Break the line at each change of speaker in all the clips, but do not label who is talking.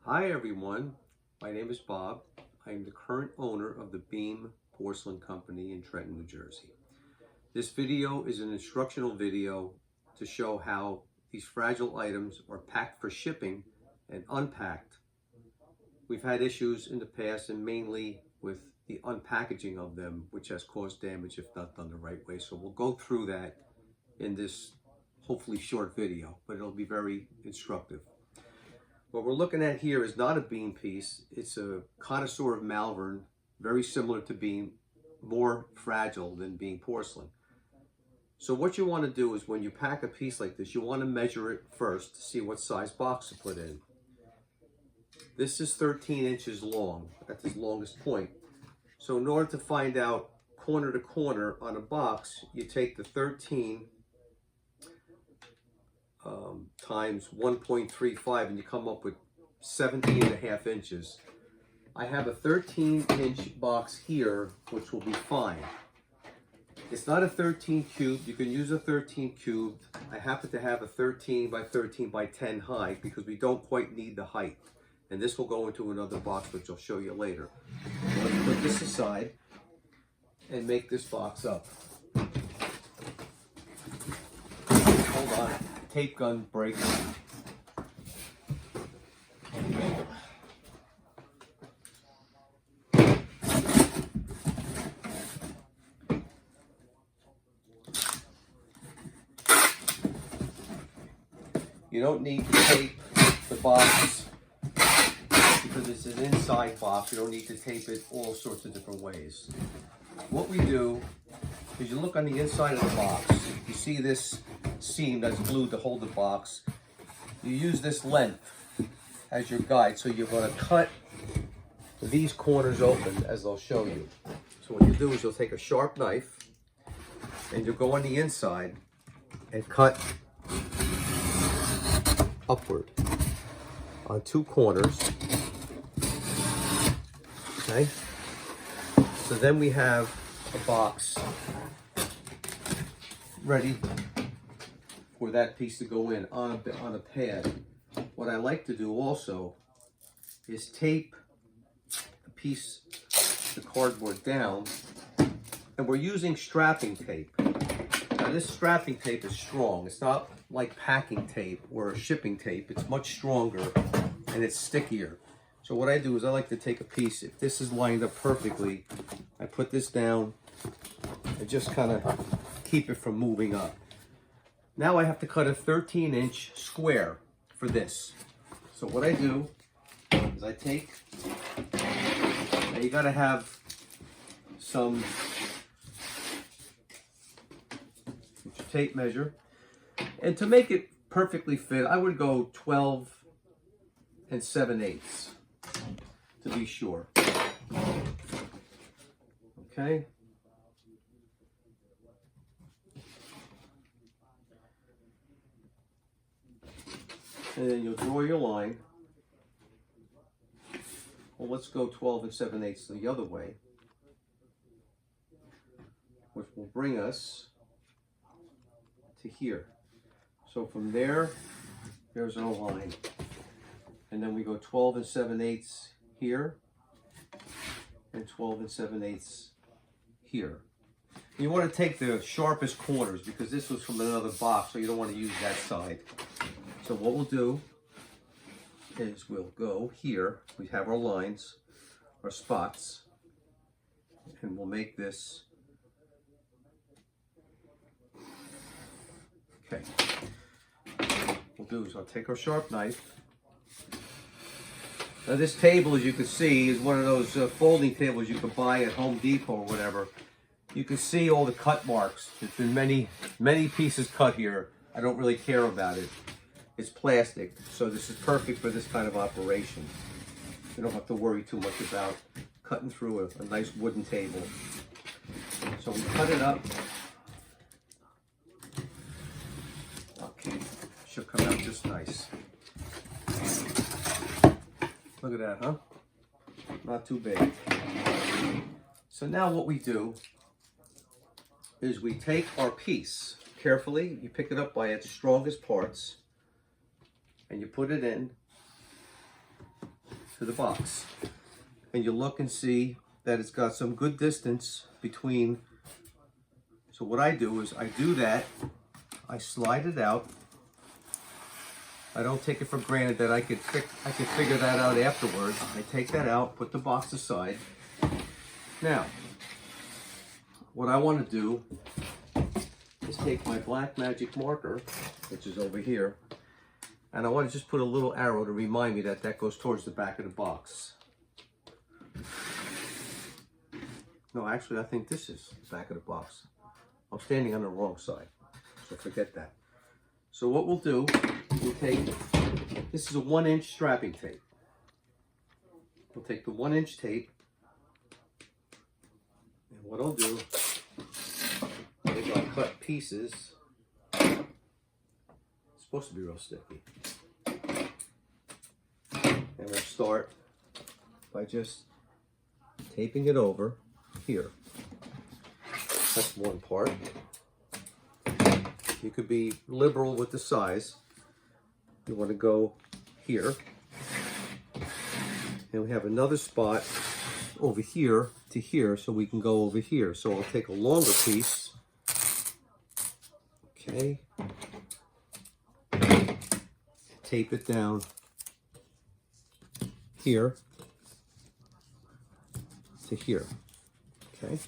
Hi everyone, my name is Bob. I am the current owner of the Beam Porcelain Company in Trenton, New Jersey. This video is an instructional video to show how these fragile items are packed for shipping and unpacked. We've had issues in the past and mainly with the unpackaging of them, which has caused damage if not done the right way. So we'll go through that in this hopefully short video, but it'll be very instructive. What we're looking at here is not a beam piece. It's a connoisseur of Malvern, very similar to beam, more fragile than being porcelain. So what you want to do is when you pack a piece like this, you want to measure it first to see what size box to put in. This is 13 inches long at this longest point. So in order to find out corner to corner on a box, you take the 13 times 1.35 and you come up with 17.5 inches. I have a 13-inch box here, which will be fine. It's not a 13 cubed. You can use a 13 cubed. I happen to have a 13 by 13 by 10 high because we don't quite need the height. And this will go into another box, which I'll show you later. So let's put this aside and make this box up. Hold on. Tape gun break. You don't need to tape the box because it's an inside box. You don't need to tape it all sorts of different ways. What we do is you look on the inside of the box. You see this seam that's glued to hold the box. You use this length as your guide. So you're going to cut these corners open as I'll show you. So what you do is you'll take a sharp knife and you'll go on the inside and cut upward on two corners. Okay. So then we have a box ready for that piece to go in on a pad. What I like to do also is tape a piece of the cardboard down, and we're using strapping tape. Now this strapping tape is strong. It's not like packing tape or shipping tape. It's much stronger and it's stickier. So what I do is I like to take a piece. If this is lined up perfectly, I put this down and just kind of keep it from moving up. Now I have to cut a 13-inch square for this. So what I do is I take, now you gotta have some tape measure. And to make it perfectly fit, I would go 12 7/8 to be sure. Okay. And then you'll draw your line. Well, let's go 12 7/8 the other way, which will bring us to here. So from there, there's our line. And then we go 12 7/8 here and 12 7/8 here. You want to take the sharpest corners because this was from another box, so you don't want to use that side. So what we'll do is we'll go here. We have our lines, our spots, and we'll make this. Okay. What we'll do is I'll take our sharp knife. Now this table, as you can see, is one of those folding tables you can buy at Home Depot or whatever. You can see all the cut marks. There's been many pieces cut here. I don't really care about it. It's plastic, so this is perfect for this kind of operation. You don't have to worry too much about cutting through a nice wooden table. So we cut it up. Okay, should come out just nice. Look at that, huh? Not too bad. So now what we do is we take our piece carefully. You pick it up by its strongest parts and you put it in to the box. And you look and see that it's got some good distance between. So what I do is I do that, I slide it out. I don't take it for granted that I could figure that out afterwards. I take that out, put the box aside. Now, what I want to do is take my black magic marker, which is over here, and I want to just put a little arrow to remind me that that goes towards the back of the box. No, actually, I think this is the back of the box. I'm standing on the wrong side, so forget that. So what we'll do, we'll take, this is a 1-inch strapping tape. We'll take the 1-inch tape, and what I'll do is I'll cut pieces. It's supposed to be real sticky. And we'll start by just taping it over here. That's one part. You could be liberal with the size. You want to go here. And we have another spot over here to here, so we can go over here. So I'll take a longer piece. Okay. Tape it down here to here. Okay.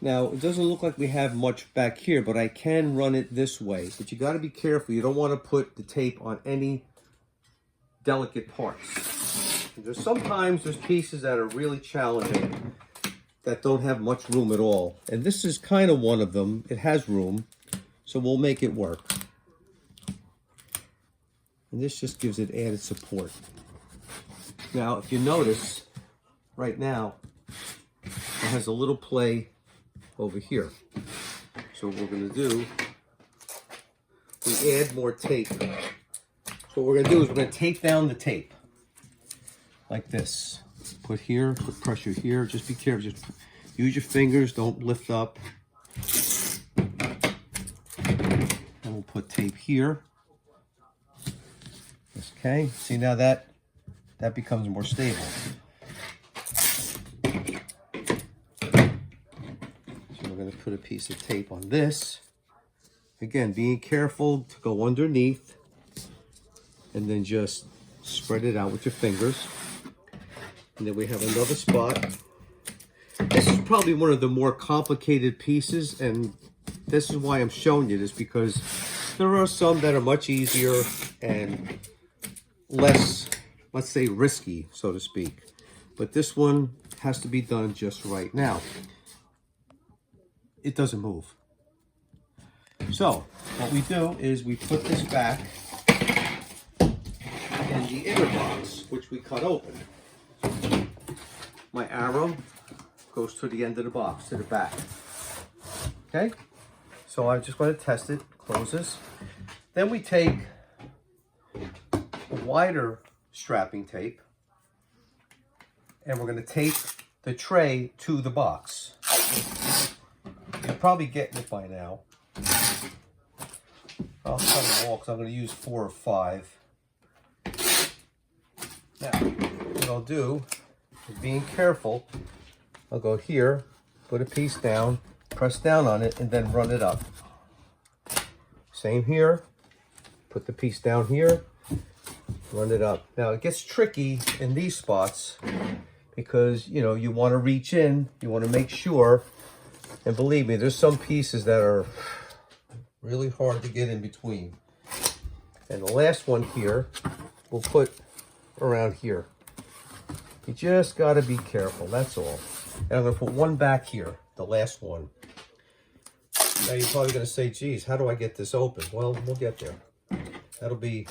Now, it doesn't look like we have much back here, but I can run it this way. But you got to be careful. You don't want to put the tape on any delicate parts. Sometimes there's pieces that are really challenging that don't have much room at all. And this is kind of one of them. It has room, so we'll make it work. And this just gives it added support. Now, if you notice, right now, it has a little play over here. So what we're going to do, we add more tape. So what we're going to do is we're going to tape down the tape like this. Put here, put pressure here. Just be careful. Just use your fingers. Don't lift up. And we'll put tape here. Okay. See, now that becomes more stable. We're going to put a piece of tape on this. Again, being careful to go underneath and then just spread it out with your fingers. And then we have another spot. This is probably one of the more complicated pieces, and this is why I'm showing you this, because there are some that are much easier and less, let's say, risky, so to speak. But this one has to be done just right. Now, it doesn't move. So what we do is we put this back in the inner box, which we cut open. My arrow goes to the end of the box, to the back. Okay? So I'm just going to test it. Close this. Then we take a wider strapping tape, and we're going to tape the tray to the box. You're probably getting it by now. I'll cut them all because I'm going to use 4 or 5. Now, what I'll do is, being careful, I'll go here, put a piece down, press down on it, and then run it up. Same here. Put the piece down here, run it up. Now, it gets tricky in these spots because, you know, you want to reach in, you want to make sure. And believe me, there's some pieces that are really hard to get in between. And the last one here, we'll put around here. You just got to be careful, that's all. And I'm going to put one back here, the last one. Now you're probably going to say, geez, how do I get this open? Well, we'll get there. That'll be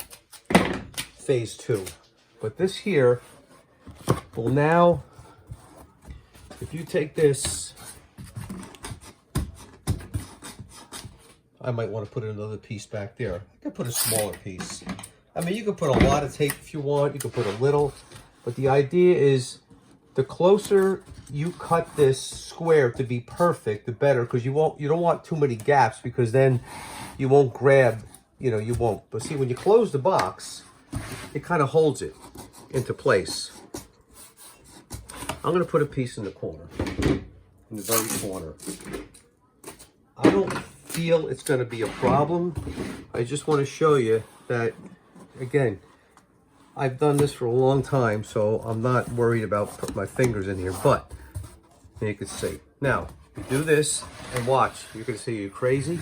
phase 2. But this here will now, if you take this, I might want to put another piece back there. I could put a smaller piece. I mean, you can put a lot of tape if you want. You can put a little. But the idea is, the closer you cut this square to be perfect, the better. Because you don't want too many gaps, because then you won't grab, you know, you won't. But see, when you close the box, it kind of holds it. into place. I'm going to put a piece in the corner, in the very corner. I don't feel it's going to be a problem. I just want to show you that, again, I've done this for a long time, so I'm not worried about putting my fingers in here, but you can see. Now, you do this and watch. You're going to see you're crazy.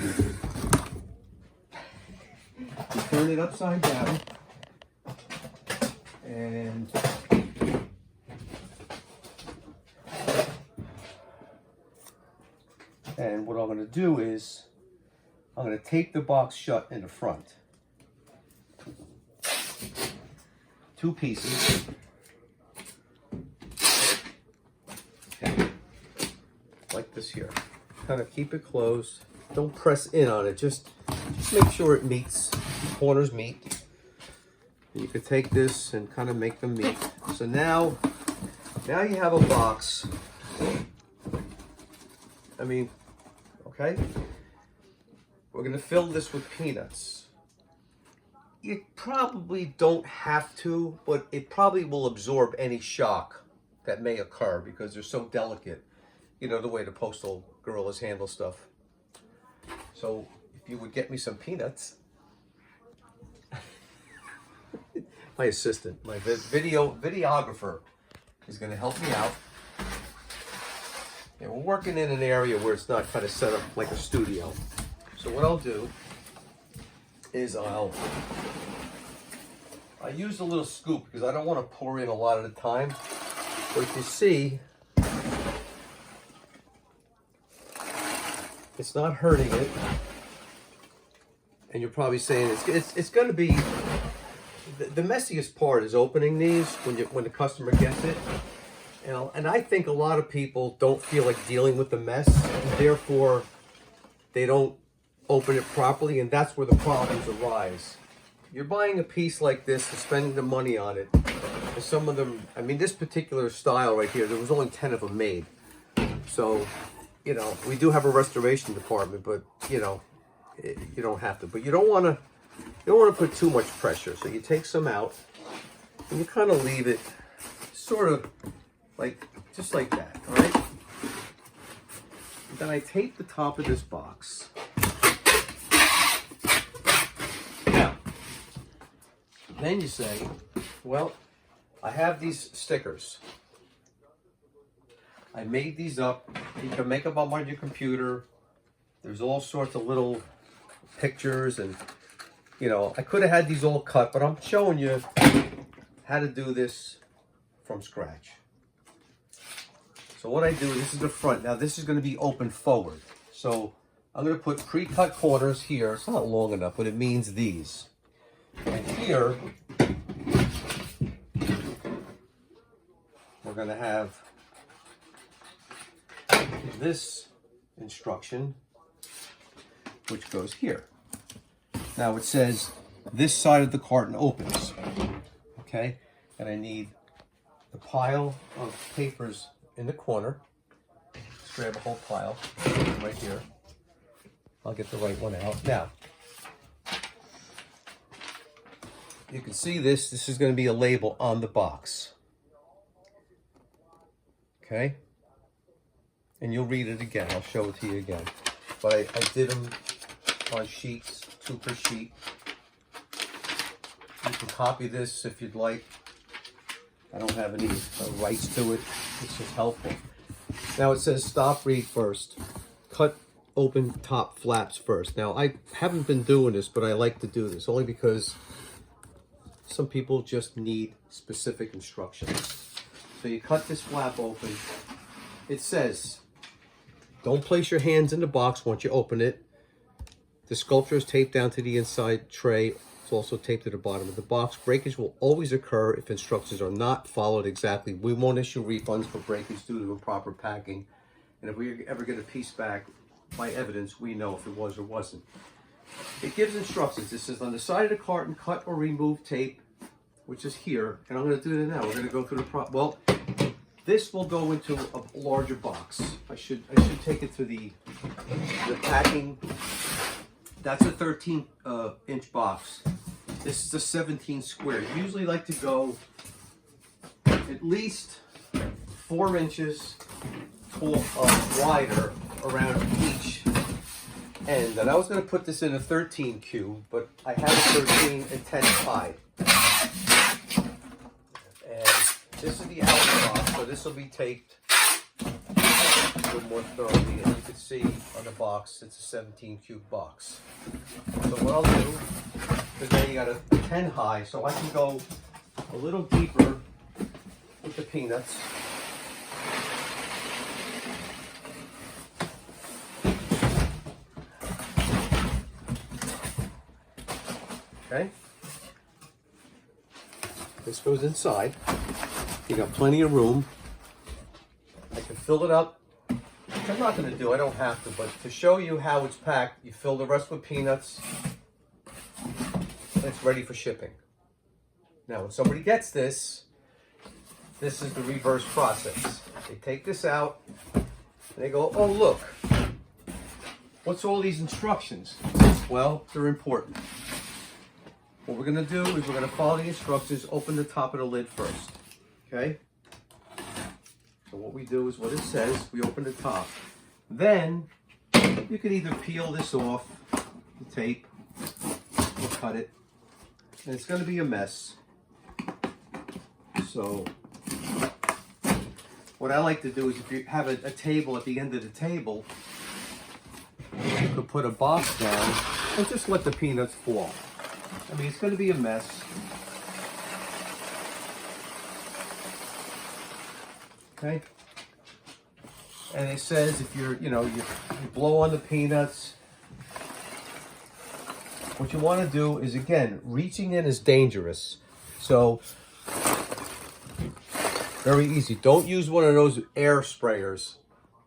You turn it upside down, and what I'm going to do is I'm going to tape the box shut in the front. 2 pieces. Okay. Like this here. Kind of keep it closed. Don't press in on it. Just make sure it meets. The corners meet. And you can take this and kind of make them meet. So now you have a box. I mean, okay? We're going to fill this with peanuts. You probably don't have to, but it probably will absorb any shock that may occur because they're so delicate. You know, the way the postal gorillas handle stuff. So if you would get me some peanuts. My assistant, my videographer is going to help me out. And we're working in an area where it's not kind of set up like a studio. So what I'll do is I use a little scoop because I don't want to pour in a lot of the time. But if you see, it's not hurting it. And you're probably saying it's going to be, the messiest part is opening these when the customer gets it. And I think a lot of people don't feel like dealing with the mess, and therefore they don't open it properly, and that's where the problems arise. You're buying a piece like this and spending the money on it, and some of them, I mean, this particular style right here, there was only 10 of them made. So, you know, we do have a restoration department, but you know, you don't have to. But you don't want to put too much pressure. So you take some out, and you kind of leave it sort of like, just like that, all right? Then I tape the top of this box. Now, then you say, well, I have these stickers. I made these up. You can make them up on your computer. There's all sorts of little pictures, and you know, I could have had these all cut, but I'm showing you how to do this from scratch. So what I do, this is the front. Now this is going to be open forward. So I'm going to put pre-cut corners here. It's not long enough, but it means these. And here, we're going to have this instruction, which goes here. Now it says this side of the carton opens. Okay? And I need the pile of papers in the corner. Let's grab a whole pile right here. I'll get the right one out. Now, you can see this. This is going to be a label on the box. Okay? And you'll read it again. I'll show it to you again. But I did them on sheets, 2 per sheet. You can copy this if you'd like. I don't have any rights to it. It's just helpful. Now it says stop, read first. Cut open top flaps first. Now I haven't been doing this, but I like to do this only because some people just need specific instructions. So you cut this flap open. It says, don't place your hands in the box once you open it. The sculpture is taped down to the inside tray. It's also taped to the bottom of the box. Breakage will always occur if instructions are not followed exactly. We won't issue refunds for breakage due to improper packing. And if we ever get a piece back, by evidence, we know if it was or wasn't. It gives instructions. This is on the side of the carton, cut or remove tape, which is here. And I'm going to do it now. We're going to go through the well, this will go into a larger box. I should take it to the packing. That's a 13 inch box. This is a 17 square. You usually like to go at least 4 inches wider around each end. And I was going to put this in a 13 cube, but I have a 13 and 10 tied. And this is the outer box, so this will be taped a little more thoroughly. And you can see on the box, it's a 17 cube box. So what I'll do, because now you got a 10 high, so I can go a little deeper with the peanuts. Okay. This goes inside. You got plenty of room. I can fill it up, which I'm not going to do, I don't have to, but to show you how it's packed, you fill the rest with peanuts, and it's ready for shipping. Now, when somebody gets this, this is the reverse process. They take this out, and they go, oh look, what's all these instructions? Well, they're important. What we're going to do is we're going to follow the instructions, open the top of the lid first, okay? So what we do is what it says, we open the top. Then, you can either peel this off, the tape, or cut it. And it's going to be a mess. So, what I like to do is if you have a table at the end of the table, you could put a box down and just let the peanuts fall. I mean, it's going to be a mess. Okay? And it says if you're, you blow on the peanuts, what you want to do is, again, reaching in is dangerous. So, very easy. Don't use one of those air sprayers.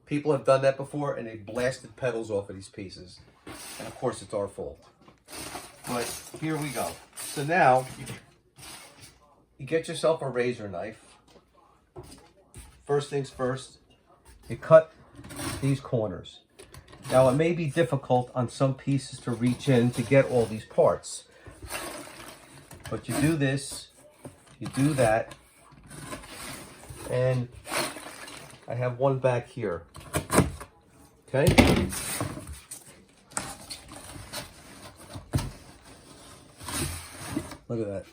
People have done that before and they blasted petals off of these pieces. And of course, it's our fault. But here we go. So now, you get yourself a razor knife. First things first, you cut these corners. Now, it may be difficult on some pieces to reach in to get all these parts. But you do this, you do that, and I have one back here. Okay? Look at that.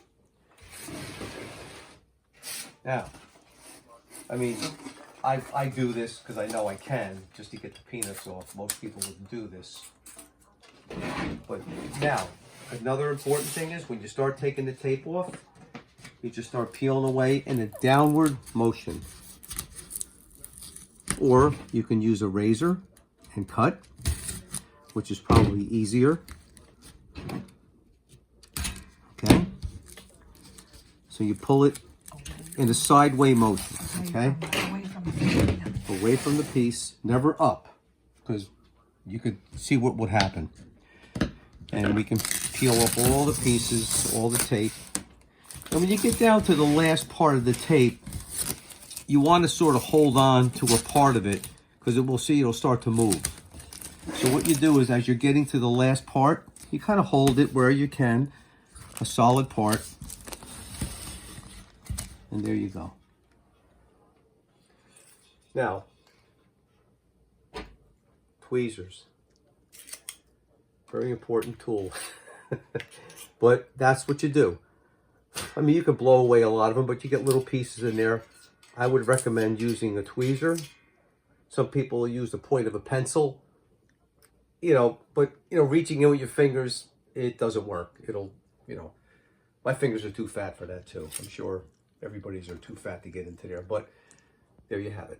Now, I mean, I do this because I know I can, just to get the peanuts off. Most people wouldn't do this. But now, another important thing is when you start taking the tape off, you just start peeling away in a downward motion. Or you can use a razor and cut, which is probably easier. Okay? So you pull it in a sideways motion, okay? Away from the piece, never up, because you could see what would happen. And we can peel off all the pieces, all the tape. And when you get down to the last part of the tape, you want to sort of hold on to a part of it, because it'll start to move. So what you do is, as you're getting to the last part, you kind of hold it where you can, a solid part. And there you go. Now, tweezers. Very important tool. But that's what you do. I mean, you can blow away a lot of them, but you get little pieces in there. I would recommend using a tweezer. Some people use the point of a pencil. But reaching in with your fingers, it doesn't work. My fingers are too fat for that too. I'm sure everybody's are too fat to get into there, but there you have it.